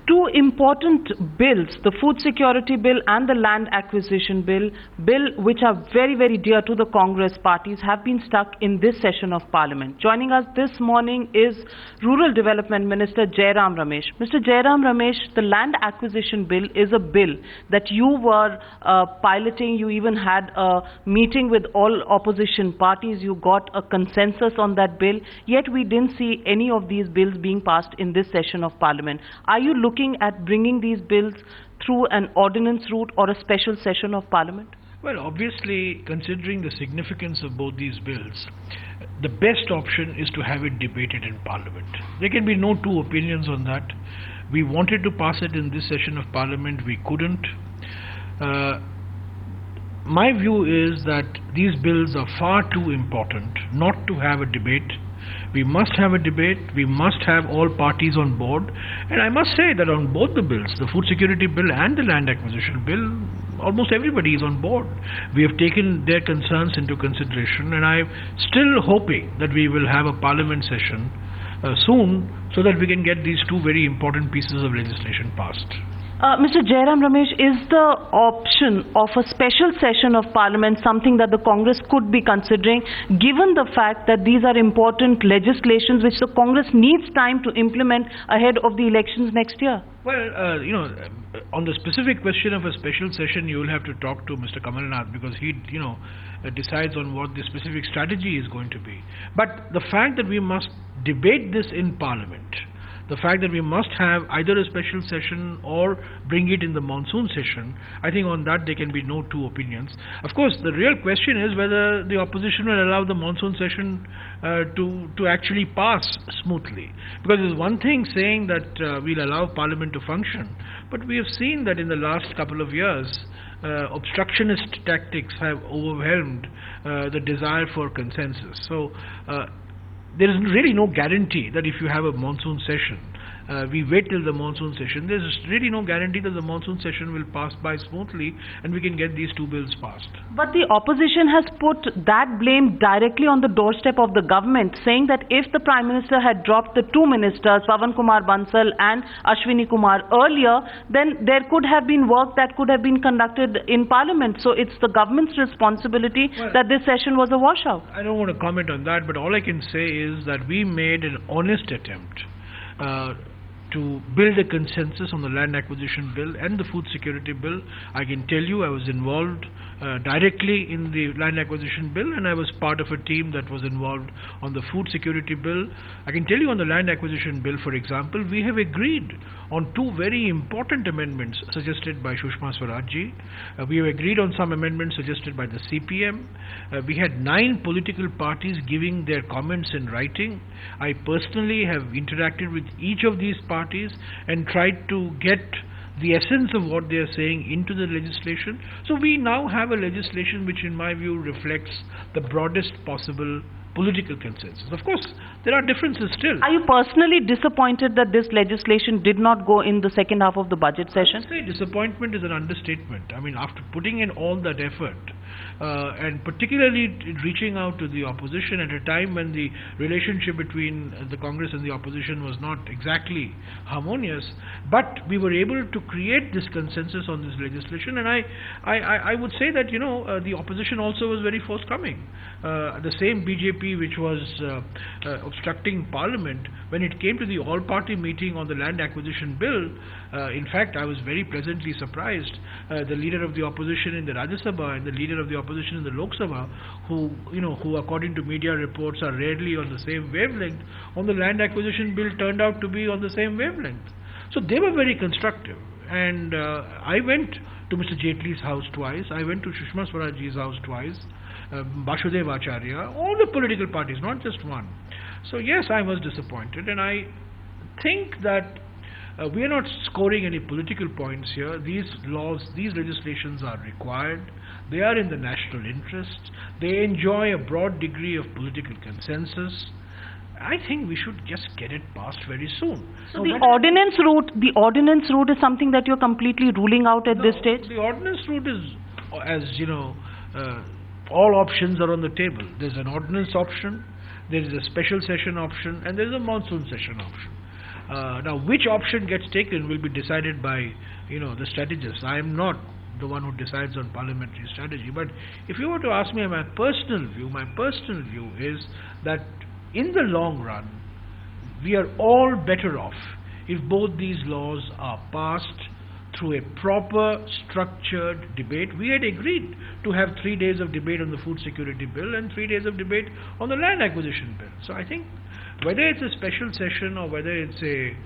two important bills, the Food Security Bill and the Land Acquisition Bill, which are very, very dear to the Congress parties, have been stuck in this session of Parliament. Joining us this morning is Rural Development Minister Jairam Ramesh. Mr. Jairam Ramesh, the Land Acquisition Bill is a bill that you were piloting. You even had a meeting with all opposition parties. You got a consensus on that bill, yet we didn't see any of these bills being passed in this session of Parliament. Are you looking at bringing these bills through an ordinance route or a special session of Parliament? Well, obviously, considering the significance of both these bills, the best option is to have it debated in Parliament. There can be no two opinions on that. We wanted to pass it in this session of Parliament, we couldn't. My view is that these bills are far too important not to have a debate. We must have a debate, we must have all parties on board, and I must say that on both the bills, the Food Security Bill and the Land Acquisition Bill, almost everybody is on board. We have taken their concerns into consideration, and I'm still hoping that we will have a Parliament session soon so that we can get these two very important pieces of legislation passed. Mr. Jairam Ramesh, is the option of a special session of Parliament something that the Congress could be considering, given the fact that these are important legislations which the Congress needs time to implement ahead of the elections next year? Well, on the specific question of a special session, you will have to talk to Mr. Kamal Nath, because he, decides on what the specific strategy is going to be. But the fact that we must debate this in Parliament, the fact that we must have either a special session or bring it in the monsoon session, I think on that there can be no two opinions. Of course, the real question is whether the opposition will allow the monsoon session to actually pass smoothly. Because there's one thing saying that we'll allow Parliament to function, but we have seen that in the last couple of years, obstructionist tactics have overwhelmed the desire for consensus. So there is really no guarantee that if you have a monsoon session, we wait till the monsoon session, there is really no guarantee that the monsoon session will pass by smoothly and we can get these two bills passed. But the opposition has put that blame directly on the doorstep of the government, saying that if the Prime Minister had dropped the two ministers, Pawan Kumar Bansal and Ashwini Kumar, earlier, then there could have been work that could have been conducted in Parliament. So it's the government's responsibility that this session was a washout. I don't want to comment on that, but all I can say is that we made an honest attempt to build a consensus on the Land Acquisition Bill and the Food Security Bill. I can tell you I was involved directly in the Land Acquisition Bill, and I was part of a team that was involved on the Food Security Bill. I can tell you on the Land Acquisition Bill, for example, we have agreed on two very important amendments suggested by Sushma Swaraj. We have agreed on some amendments suggested by the CPM. We had 9 political parties giving their comments in writing. I personally have interacted with each of these parties and tried to get the essence of what they are saying into the legislation. So we now have a legislation which in my view reflects the broadest possible political consensus. Of course, there are differences still. Are you personally disappointed that this legislation did not go in the second half of the budget session? I would say disappointment is an understatement. I mean, after putting in all that effort, and particularly reaching out to the opposition at a time when the relationship between the Congress and the opposition was not exactly harmonious, but we were able to create this consensus on this legislation, and I would say that the opposition also was very forthcoming. The same BJP which was obstructing Parliament, when it came to the all-party meeting on the Land Acquisition Bill, in fact I was very pleasantly surprised. The leader of the opposition in the Rajya Sabha and the leader of the opposition in the Lok Sabha, who according to media reports are rarely on the same wavelength, on the Land Acquisition Bill turned out to be on the same wavelength. So they were very constructive, and I went to Mr. Jaitley's house twice, I went to Sushma Swaraj's house twice, Vasudev Acharya, all the political parties, not just one. So yes, I was disappointed, and I think that we are not scoring any political points here. These laws, these legislations are required. They are in the national interest. They enjoy a broad degree of political consensus. I think we should just get it passed very soon. So the ordinance route is something that you're completely ruling out at this stage? The ordinance route is, as all options are on the table. There's an ordinance option, there is a special session option, and there is a monsoon session option. Now, which option gets taken will be decided by, the strategists. I am not the one who decides on parliamentary strategy. But if you were to ask me my personal view is that in the long run, we are all better off if both these laws are passed through a proper, structured debate. We had agreed to have 3 days of debate on the food security bill and 3 days of debate on the land acquisition bill. So I think whether it's a special session or whether it's a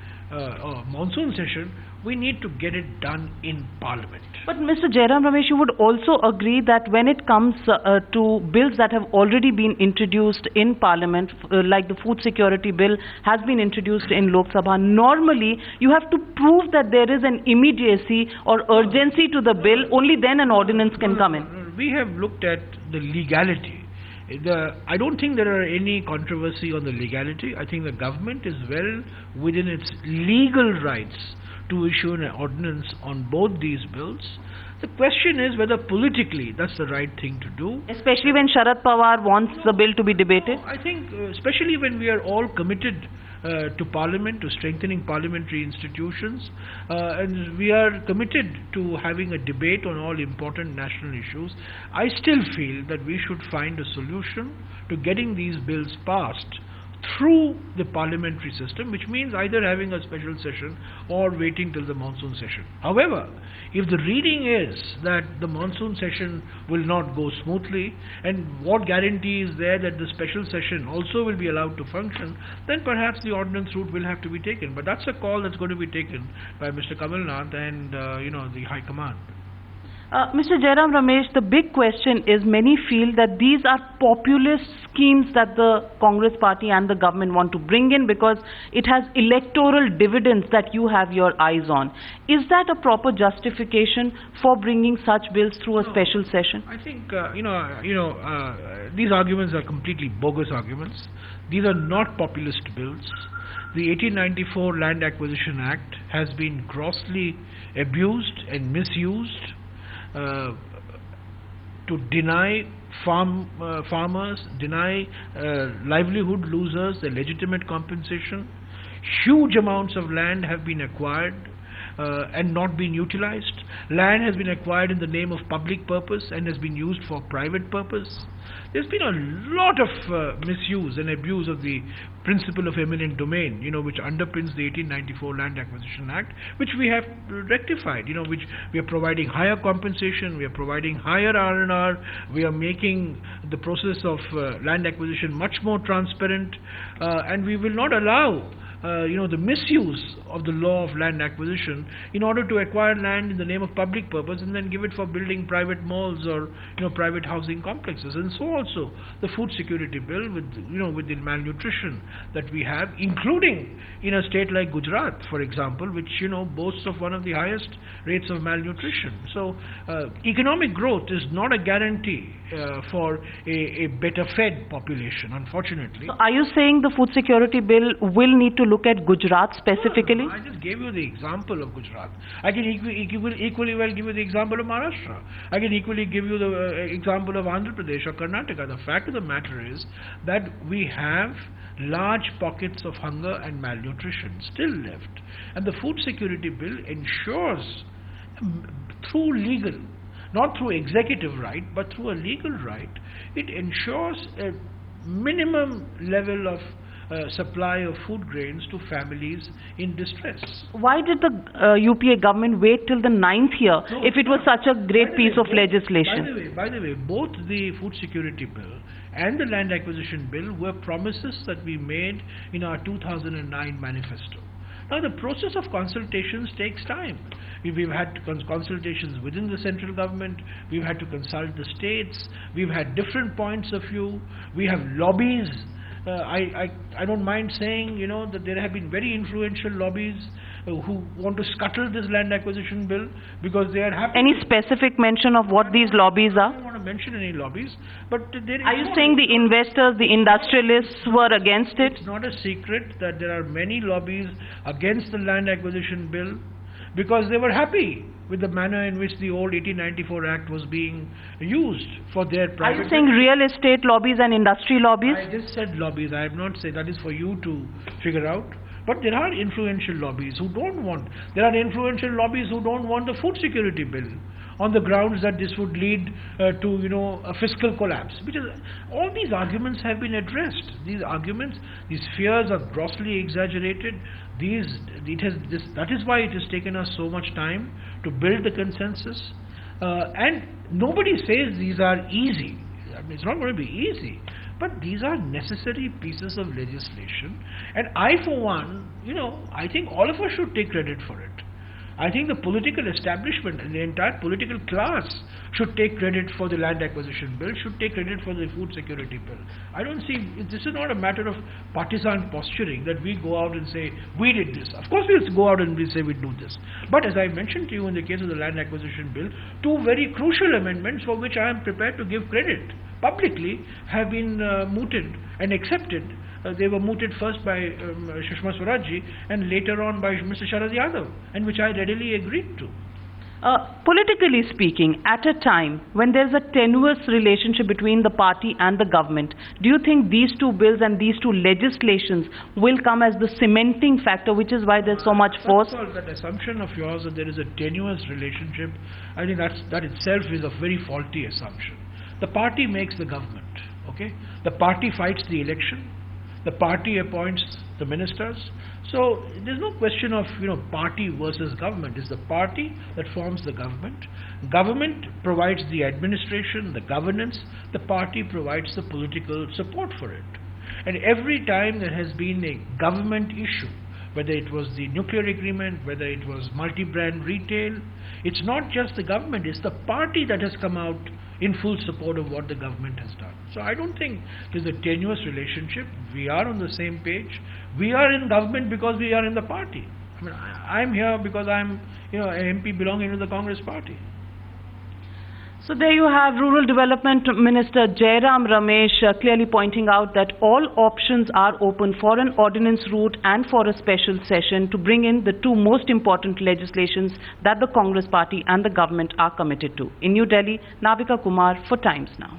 monsoon session, we need to get it done in Parliament. But Mr. Jairam Ramesh, you would also agree that when it comes to bills that have already been introduced in Parliament, like the food security bill has been introduced in Lok Sabha, normally you have to prove that there is an immediacy or urgency to the bill, only then an ordinance can come in. We have looked at the legality. I don't think there are any controversy on the legality. I think the government is well within its legal rights to issue an ordinance on both these bills. The question is whether politically that's the right thing to do. Especially when Sharad Pawar wants the bill to be debated? I think especially when we are all committed to Parliament, to strengthening parliamentary institutions, and we are committed to having a debate on all important national issues, I still feel that we should find a solution to getting these bills passed through the parliamentary system, which means either having a special session or waiting till the monsoon session. However, if the reading is that the monsoon session will not go smoothly, and what guarantee is there that the special session also will be allowed to function, then perhaps the ordinance route will have to be taken. But that's a call that's going to be taken by Mr. Kamal Nath and the High Command. Mr. Jairam Ramesh, the big question is many feel that these are populist schemes that the Congress party and the government want to bring in because it has electoral dividends that you have your eyes on. Is that a proper justification for bringing such bills through a special session? I think, these arguments are completely bogus arguments. These are not populist bills. The 1894 Land Acquisition Act has been grossly abused and misused to deny farmers, deny livelihood losers their legitimate compensation. Huge amounts of land have been acquired and not been utilized. Land has been acquired in the name of public purpose and has been used for private purpose. There's been a lot of misuse and abuse of the principle of eminent domain, which underpins the 1894 Land Acquisition Act, which we have rectified, which we are providing higher compensation, we are providing higher R&R, we are making the process of land acquisition much more transparent, and we will not allow the misuse of the law of land acquisition in order to acquire land in the name of public purpose and then give it for building private malls or private housing complexes. And so also the food security bill with the malnutrition that we have, including in a state like Gujarat, for example, which boasts of one of the highest rates of malnutrition. So economic growth is not a guarantee for a better fed population, unfortunately. So are you saying the food security bill will need to look at Gujarat specifically? No, I just gave you the example of Gujarat. I can equally well give you the example of Maharashtra. I can equally give you the example of Andhra Pradesh or Karnataka. The fact of the matter is that we have large pockets of hunger and malnutrition still left. And the food security bill ensures through legal, not through executive right, but through a legal right, it ensures a minimum level of supply of food grains to families in distress. Why did the UPA government wait till the 9th year if it was such a great piece of legislation? By the way, both the food security bill and the land acquisition bill were promises that we made in our 2009 manifesto. Now the process of consultations takes time. We've had consultations within the central government, we've had to consult the states, we've had different points of view, we have lobbies. I don't mind saying, that there have been very influential lobbies who want to scuttle this land acquisition bill because they are happy. Any specific mention of what these lobbies are? I don't want to mention any lobbies, but there is. Are you saying the investors, the industrialists were against it? It's not a secret that there are many lobbies against the land acquisition bill because they were happy with the manner in which the old 1894 Act was being used for their private... Are you saying real estate lobbies and industry lobbies? I just said lobbies. I have not said. That is for you to figure out. But there are influential lobbies who don't want. There are influential lobbies who don't want the food security bill, on the grounds that this would lead to, you know, a fiscal collapse. All these arguments have been addressed. These arguments, these fears are grossly exaggerated. That is why it has taken us so much time to build the consensus. And nobody says these are easy. I mean, it's not going to be easy. But these are necessary pieces of legislation. And I, for one, you know, I think all of us should take credit for it. I think the political establishment and the entire political class should take credit for the land acquisition bill, should take credit for the food security bill. I don't see, this is not a matter of partisan posturing that we go out and say, we did this. Of course we'll go out and we'll say we do this. But as I mentioned to you in the case of the land acquisition bill, two very crucial amendments for which I am prepared to give credit publicly have been mooted and accepted. They were mooted first by Sushma Swaraj and later on by Mr. Sharad Yadav, and which I readily agreed to. Politically speaking, at a time when there's a tenuous relationship between the party and the government, do you think these two bills and these two legislations will come as the cementing factor, which is why there's so much force? First of all, that assumption of yours that there is a tenuous relationship, I think that itself is a very faulty assumption. The party makes the government, okay? The party fights the election. The party appoints the ministers. So there's no question of, you know, party versus government. It's the party that forms the government. Government provides the administration, the governance. The party provides the political support for it. And every time there has been a government issue, whether it was the nuclear agreement, whether it was multi-brand retail, it's not just the government, it's the party that has come out in full support of what the government has done. So I don't think there's a tenuous relationship. We are on the same page. We are in government because we are in the party. I mean, I'm here because I'm, you know, an MP belonging to the Congress party. So there you have Rural Development Minister Jairam Ramesh clearly pointing out that all options are open for an ordinance route and for a special session to bring in the two most important legislations that the Congress party and the government are committed to. In New Delhi, Navika Kumar for Times Now.